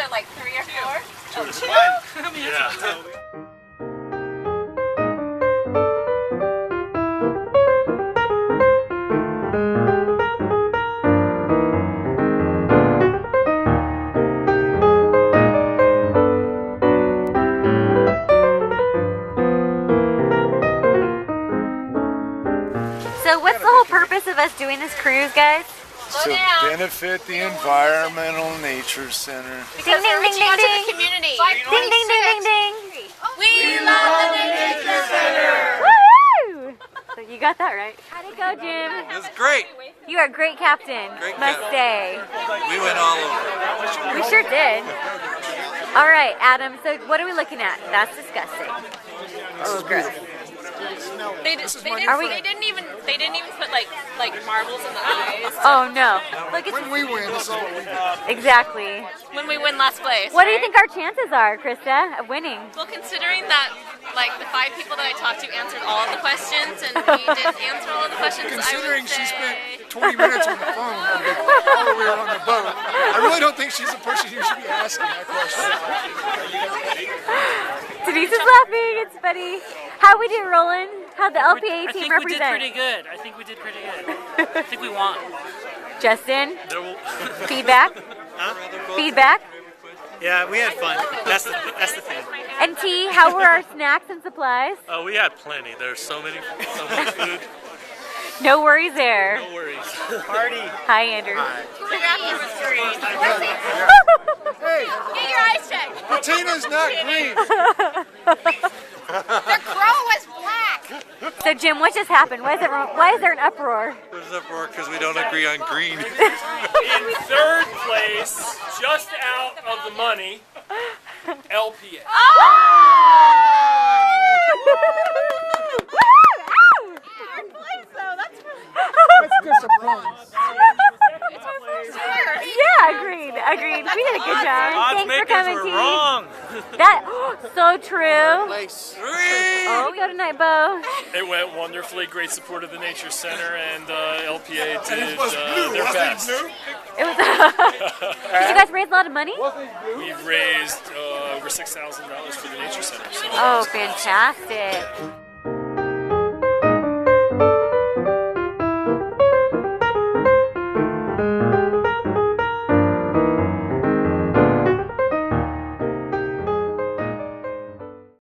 there like 3 or 4? Two. Yeah. So what's the whole purpose of us doing this cruise, guys? To benefit the Environmental Nature Center. Ding, ding, ding, ding, ding. Community. Ding, ding, ding, ding, ding. We love the Nature Center. Woohoo! So you got that right. How'd it go, Jim? It was great. You are a great captain. Great Must captain. say. We went all over. We sure did. All right, Adam. So what are we looking at? That's disgusting. Oh, gross. They didn't even put like marbles in the eyes. Oh no! Look, it's When we win, this is what we do. exactly. When we win last place. What do you think our chances are, Krista, of winning? Well, considering that like the 5 people that I talked to answered all of the questions and we didn't answer all of the questions, Considering I would she say... spent 20 minutes on the phone while we were on the boat, I really don't think she's the person you should be asking that question. Denise is laughing. It's funny. How we do, Roland? How the LPA team I think we did represent? pretty good. I think we did pretty good. I think we won. Justin, feedback? Feedback? Yeah, we had fun. That's the thing. And T, how were our snacks and supplies? Oh, we had plenty. There's so much food. No worries there. No worries. Party. Hi, Andrew. Hey, Get your eyes checked. Patina's not green. Their crow was black. So, Jim, what just happened? Why is there an uproar? There's an uproar because we don't agree on green. In third place, just out of the money, LPA. That's disappointing. Yeah, agreed. We did a good job. Odds Thanks for makers coming, were T. wrong. That so true. Place. Oh, go tonight, Bo. It went wonderfully. Great support of the Nature Center, and LPA did It was blue, their wasn't best. it blue? It was. Did you guys raise a lot of money? We've raised over $6,000 for the Nature Center. So. Oh, fantastic.